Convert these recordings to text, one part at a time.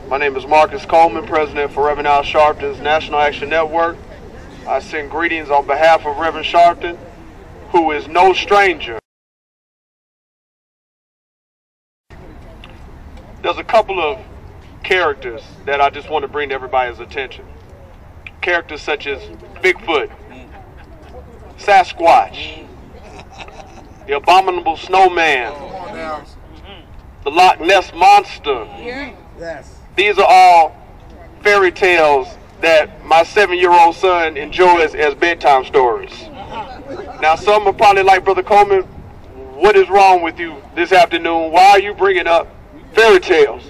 My name is Marcus Coleman, President for Reverend Al Sharpton's National Action Network. I send greetings on behalf of Reverend Sharpton, who is no stranger. There's a couple of characters that I just want to bring to everybody's attention. Characters such as Bigfoot, Sasquatch, the Abominable Snowman, the Loch Ness Monster. Yes. These are all fairy tales that my 7-year-old son enjoys as bedtime stories. Now, some are probably like, Brother Coleman, what is wrong with you this afternoon? Why are you bringing up fairy tales?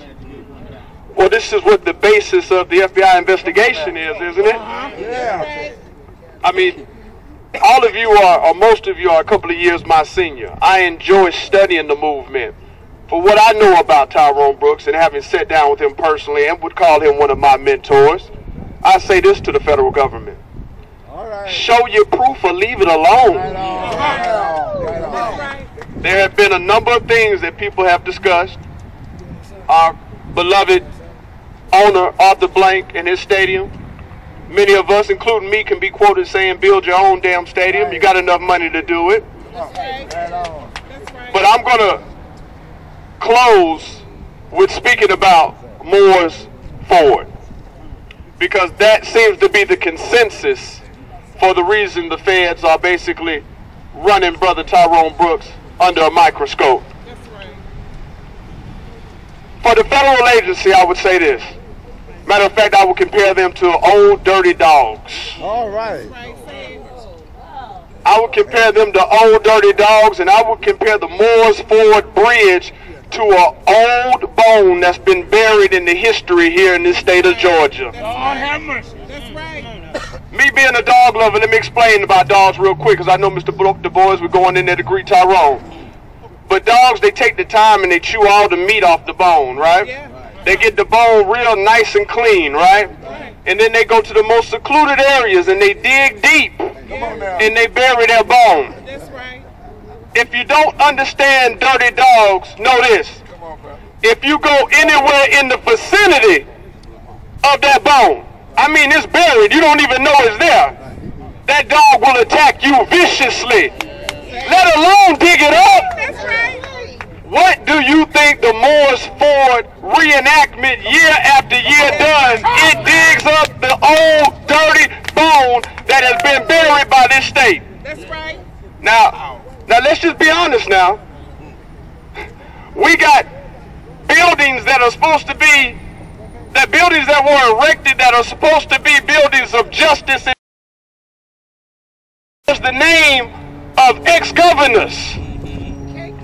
Well, this is what the basis of the FBI investigation is, isn't it? Yeah. I mean, all of you are, or most of you are a couple of years my senior. I enjoy studying the movement. For what I know about Tyrone Brooks and having sat down with him personally and would call him one of my mentors, I say this to the federal government. All right. Show your proof or leave it alone. Right on. Right on. There have been a number of things that people have discussed. Our beloved owner, Arthur Blank, and his stadium. Many of us, including me, can be quoted saying, build your own damn stadium. You got enough money to do it. Right on. But I'm going to close with speaking about Moore's Ford, because that seems to be the consensus for the reason the feds are basically running Brother Tyrone Brooks under a microscope. For the federal agency, I would say this. Matter of fact, I would compare them to old dirty dogs. All right. I would compare them to old dirty dogs, and I would compare the Moore's Ford Bridge to an old bone that's been buried in the history here in this state of Georgia. That's right. Me being a dog lover, let me explain about dogs real quick, because I know Mr. Du Bois, we're going in there to greet Tyrone. But dogs, they take the time and they chew all the meat off the bone, right? Yeah. They get the bone real nice and clean, right? And then they go to the most secluded areas and they dig deep and they bury their bone. That's right. If you don't understand dirty dogs, know this. If you go anywhere in the vicinity of that bone, I mean it's buried, you don't even know it's there, that dog will attack you viciously, let alone dig it up. That's right. What do you think the Moore's Ford reenactment year after year does? It digs up the old dirty bone that has been buried by this state. That's right. Now let's just be honest now. We got buildings that are supposed to be, buildings that were erected that are supposed to be buildings of justice. It's the name of ex-governors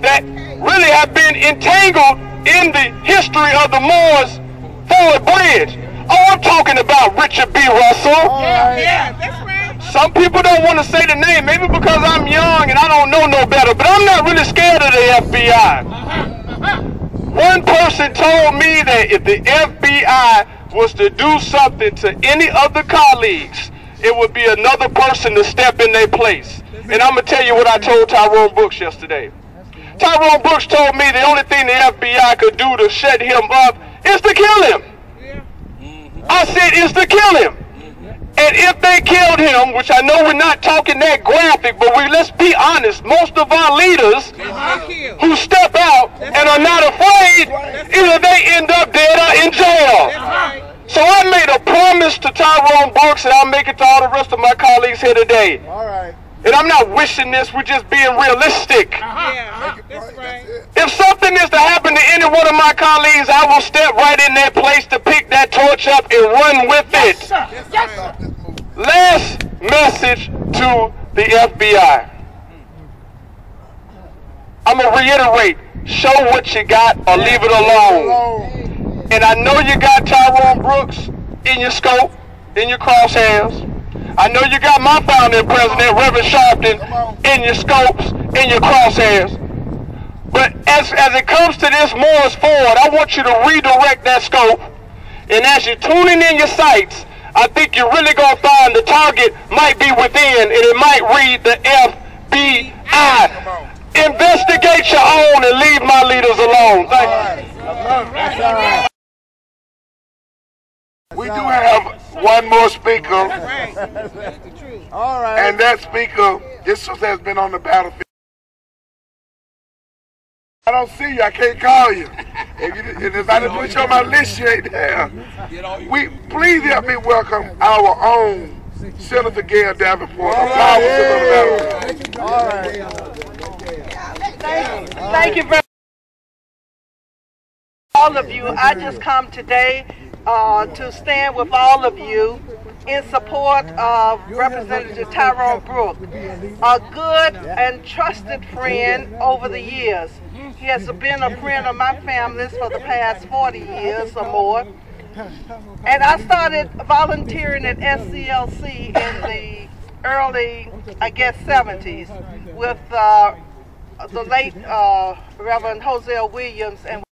that really have been entangled in the history of the Moore's Ford Bridge. Oh, I'm talking about Richard B. Russell. Yeah, that's right. Some people don't want to say the name, maybe because I'm young and I don't know no better, but I'm not really scared of the FBI. One person told me that if the FBI was to do something to any of the colleagues, it would be another person to step in their place. And I'm going to tell you what I told Tyrone Brooks yesterday. Tyrone Brooks told me the only thing the FBI could do to shut him up is to kill him. I said, is to kill him. And if they killed him, which I know we're not talking that graphic, but let's be honest, most of our leaders who step out and are not afraid, either they end up dead or in jail. So I made a promise to Tyrone Brooks, and I'll make it to all the rest of my colleagues here today. All right. And I'm not wishing this, we're just being realistic. Yeah, that's right. If something is to happen to any one of my colleagues, I will step right in that place to pick that torch up and run with it. Last message to the FBI. I'm going to reiterate, show what you got or leave it alone. And I know you got Tyrone Brooks in your scope, in your crosshairs. I know you got my founding president, Reverend Sharpton, in your scopes, in your crosshairs. But as it comes to this Moore's Ford, I want you to redirect that scope. And as you're tuning in your sights, I think you're really going to find the target might be within, and it might read the FBI. Investigate your own and leave my leaders alone. Thank you. We do have one more speaker, Right. That's the truth. All right. and that speaker, this one has been on the battlefield. I don't see you, I can't call you. If I didn't put you on my list, you ain't there. Please help me welcome our own Senator Gail Davenport. All right. Thank you very much, all of you. I just come today to stand with all of you in support of Representative Tyrone Brooks, a good and trusted friend over the years. He has been a friend of my family's for the past 40 years or more. And I started volunteering at SCLC in the early, I guess, 70s with the late Reverend Hosea Williams and